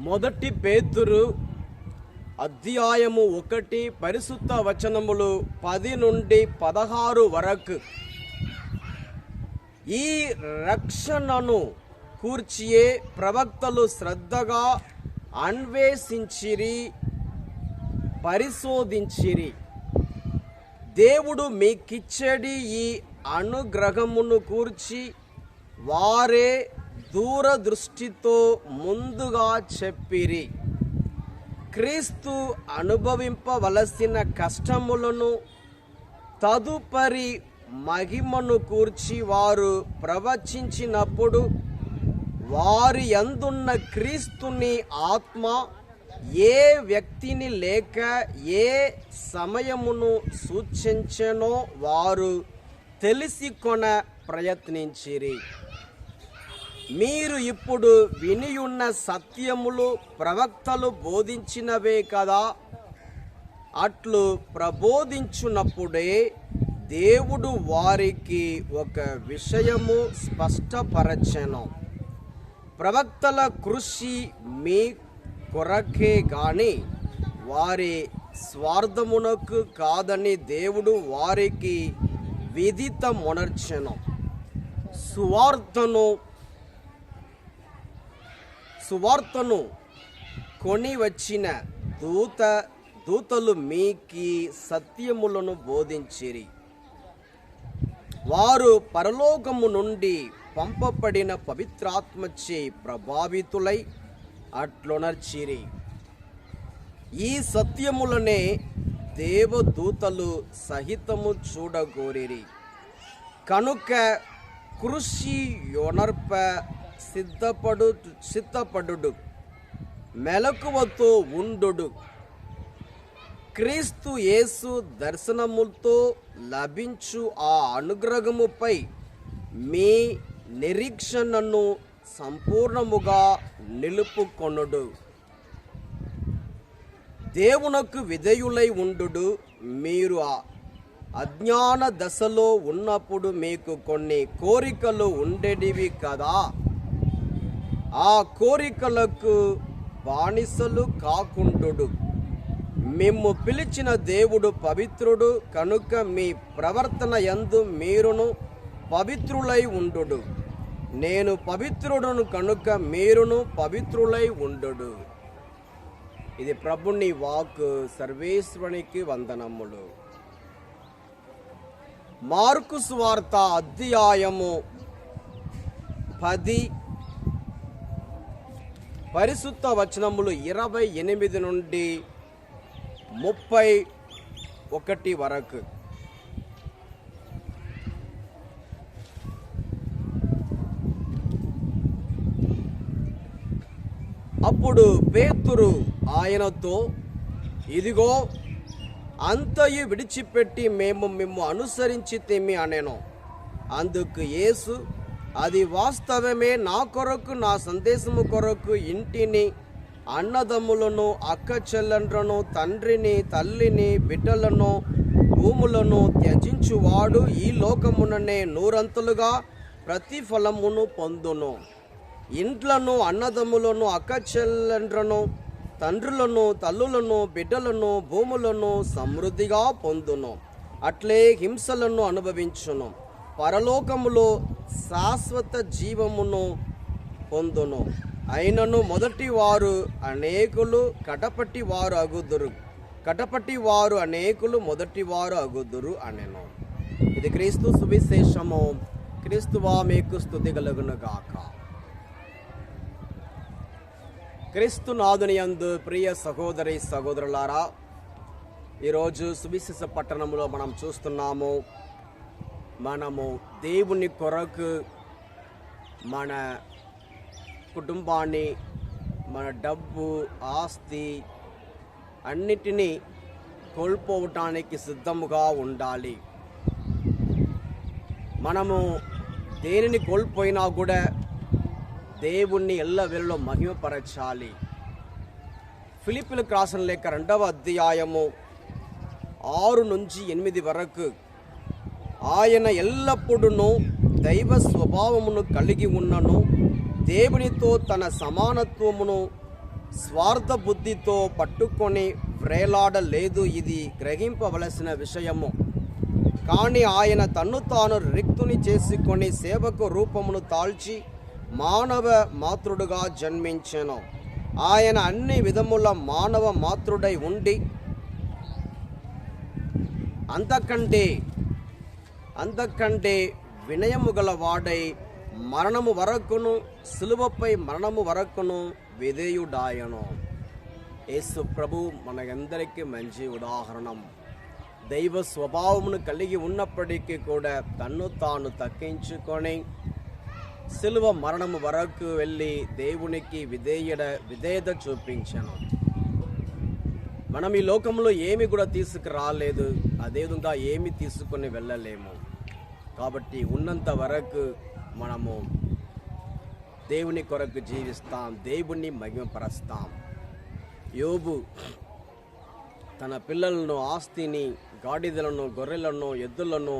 మొదటి పేతురు అధ్యాయము 1 పరిశుద్ధ వచనములు 10 నుండి 16 వరకు. ఈ రక్షణను కూర్చియే ప్రవక్తలు శ్రద్ధగా అన్వేషించిరి, పరిశోధించిరి. దేవుడు మీకిచ్చేడి ఈ అనుగ్రహమును కూర్చి వారే దూరదృష్టితో ముందుగా చెప్పిరి. క్రీస్తు అనుభవింపవలసిన కష్టములను తదుపరి మహిమను కూర్చి వారు ప్రవచించినప్పుడు వారి యందున్న క్రీస్తుని ఆత్మ ఏ వ్యక్తిని లేక ఏ సమయమును సూచించెనో వారు తెలిసికొన ప్రయత్నించిరి. మీరు ఇప్పుడు వినియున్న సత్యములు ప్రవక్తలు బోధించినవే కదా. అట్లు ప్రబోధించున్నప్పుడే దేవుడు వారికి ఒక విషయము స్పష్టపరచెను. ప్రవక్తల కృషి మీ కొరకే గాని వారి స్వార్థమునకు కాదని దేవుడు వారికి విదితమునర్చెను. సువార్తను కొని వచ్చిన దూతలు మీకి సత్యములను బోధించిరి. వారు పరలోకము నుండి పంపబడిన పవిత్రాత్మచే ప్రభావితులై అట్లునర్చిరి. ఈ సత్యములనే దేవదూతలు సహితము చూడగోరిరి. కనుక కృషి యొనర్ప సిద్ధపడు, మెలకువతో ఉండు. క్రీస్తు యేసు దర్శనముతో లభించు ఆ అనుగ్రహముపై మీ నిరీక్షణను సంపూర్ణముగా నిలుపుకొనుడు. దేవునకు విధేయులై ఉండు. మీరు అజ్ఞాన దశలో ఉన్నప్పుడు మీకు కొన్ని కోరికలు ఉండేటివి కదా. ఆ కోరికలకు బానిసలు కాకుండు. మిమ్ము పిలిచిన దేవుడు పవిత్రుడు కనుక మీ ప్రవర్తన యందు మీరును పవిత్రులై ఉండు. నేను పవిత్రుడును కనుక మీరును పవిత్రులై ఉండు. ఇది ప్రభుని వాక్కు. సర్వేశ్వరునికి వందనములు. మార్కు సువార్త అధ్యాయము 10 పరిశుద్ధ వచనములు 28 నుండి 31 వరకు. అప్పుడు పేతురు ఆయనతో, ఇదిగో అంతయు విడిచిపెట్టి మేము మిమ్ము అనుసరించితిమి అనెను. అందుకు యేసు, అది వాస్తవమే. నా కొరకు, నా సందేశము కొరకు ఇంటిని, అన్నదమ్ములను, అక్క చెల్లెండ్రను, తండ్రిని, తల్లిని, బిడ్డలను, భూములను త్యజించువాడు ఈ లోకముననే నూరంతలుగా ప్రతిఫలమును పొందును. ఇంట్లను, అన్నదమ్ములను, అక్క చెల్లెండ్రను, తండ్రులను, తల్లులను, బిడ్డలను, భూములను సమృద్ధిగా పొందును. అట్లే హింసలను అనుభవించును. పరలోకములో శాశ్వత జీవమును పొందును. అయినను మొదటి వారు అనేకులు కడపటి వారు అగుదురు, కడపటి వారు అనేకులు మొదటి వారు అగుదురు అనెను. ఇది క్రీస్తు సువిశేషము. క్రీస్తువా మీకు స్తుతి కలుగును గాక. క్రీస్తు నాదుని యందు ప్రియ సహోదరి సహోదరులారా, ఈరోజు సువిశేష పట్టణంలో మనం చూస్తున్నాము. మనము దేవుని కొరకు మన కుటుంబాన్ని, మన డబ్బు, ఆస్తి అన్నిటినీ కోల్పోవటానికి సిద్ధముగా ఉండాలి. మనము దేనిని కోల్పోయినా కూడా దేవుణ్ణి ఎల్లవేళలో మహిమపరచాలి. ఫిలిప్పీలకు రాసిన లేఖ 2వ అధ్యాయము 6 నుంచి 8 వరకు. ఆయన ఎల్లప్పుడూ దైవ స్వభావమును కలిగి ఉన్నను, దేవునితో తన సమానత్వమును స్వార్థ బుద్ధితో పట్టుకొని వ్రేలాడలేదు. ఇది గ్రహింపవలసిన విషయము. కానీ ఆయన తన్ను తాను రిక్తుని చేసుకొని సేవకు రూపమును తాల్చి మానవ మాతృడుగా జన్మించెను. ఆయన అన్ని విధముల మానవ మాతృడై ఉండి అంతకంటే వినయము గల వాడై మరణము వరకును, సిలువపై మరణము వరకును విధేయుడాయను. యేసు ప్రభు మనకందరికీ మంచి ఉదాహరణం. దైవ స్వభావమును కలిగి ఉన్నప్పటికీ కూడా తన్ను తాను తగ్గించుకొని సిలువ మరణము వరకు వెళ్ళి దేవునికి విధేయత చూపించాను. మనం ఈ లోకంలో ఏమి కూడా తీసుకురాలేదు, అదేవిధంగా ఏమి తీసుకొని వెళ్ళలేము. కాబట్టి ఉన్నంత వరకు మనము దేవుని కొరకు జీవిస్తాం, దేవుణ్ణి మహిమపరుస్తాం. యోబు తన పిల్లలను, ఆస్తిని, గాడిదలను, గొర్రెలను, ఎద్దులను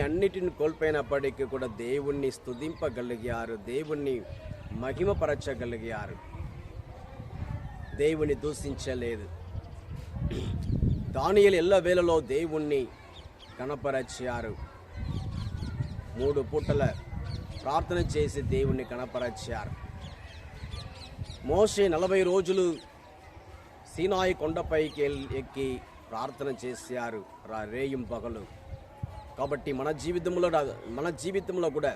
అన్నిటిని కోల్పోయినప్పటికీ కూడా దేవుణ్ణి స్తుతింపగలిగారు, దేవుణ్ణి మహిమపరచగలిగారు, దేవుని దూషించలేదు. దానియేలు ఎల్లవేళలో దేవుణ్ణి కనపరచారు. 3 పూటల ప్రార్థన చేసి దేవుణ్ణి కనపరచారు. మోషే 40 రోజులు సీనాయి కొండపైకి ఎక్కి ప్రార్థన చేశారు రేయింపగలు. కాబట్టి మన జీవితంలో కూడా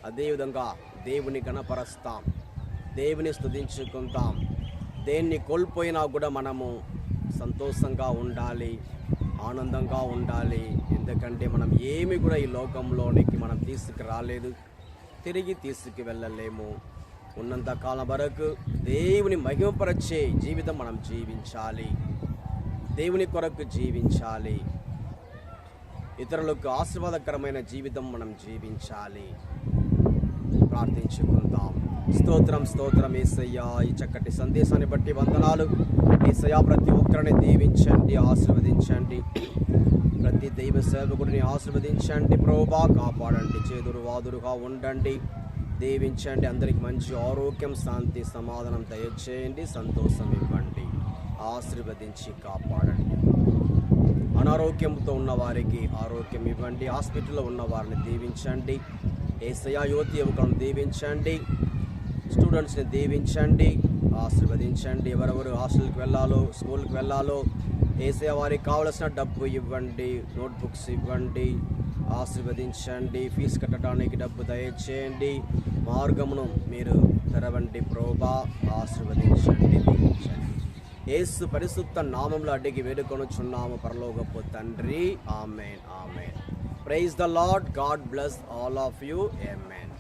అదేవిధంగా దేవుని కనపరుస్తాం, దేవుని స్తుతించుకుంటాం. దేన్ని కోల్పోయినా కూడా మనము సంతోషంగా ఉండాలి, ఆనందంగా ఉండాలి. ఎందుకంటే మనం ఏమి కూడా ఈ లోకంలోనికి మనం తీసుకురాలేదు, తిరిగి తీసుకువెళ్ళలేము. ఉన్నంత కాలం వరకు దేవుని మహిమపరచే జీవితం మనం జీవించాలి, దేవుని కొరకు జీవించాలి, ఇతరులకు ఆశీర్వాదకరమైన జీవితం మనం జీవించాలి. ప్రార్థించుకుందాం. స్తోత్రం యేసయ్యా, ఈ చక్కటి సందేశాన్ని బట్టి వందనాలు. యేసయ్యా, ప్రతి ఒక్కరిని దీవించండి, ఆశీర్వదించండి. ప్రతి దైవ సేవకుడిని ఆశీర్వదించండి ప్రభువా, కాపాడండి, చేదురు వాదురుగా ఉండండి, దీవించండి. అందరికి మంచి ఆరోగ్యం, శాంతి, సమాధానం దయచేయండి, సంతోషం ఇవ్వండి, ఆశీర్వదించి కాపాడండి. అనారోగ్యంతో ఉన్న వారికి ఆరోగ్యం ఇవ్వండి, హాస్పిటల్లో ఉన్న వారిని దీవించండి. యేసయ్యా, యువతి యువకులను దీవించండి, స్టూడెంట్స్ని దీవించండి, ఆశీర్వదించండి. ఎవరెవరు హాస్టల్కి వెళ్ళాలో, స్కూల్కి వెళ్ళాలో యేసయ్యా వారికి కావలసిన డబ్బు ఇవ్వండి, నోట్బుక్స్ ఇవ్వండి, ఆశీర్వదించండి. ఫీజు కట్టడానికి డబ్బు దయచేయండి, మార్గమును మీరు తెరవండి ప్రభువా, ఆశీర్వదించండి, దీవించండి. యేసు పరిశుద్ధ నామంలో అడిగి వేడుకొనుచున్నాము పరలోకపు తండ్రి. Amen, amen. Praise the Lord. God bless all of you. Amen.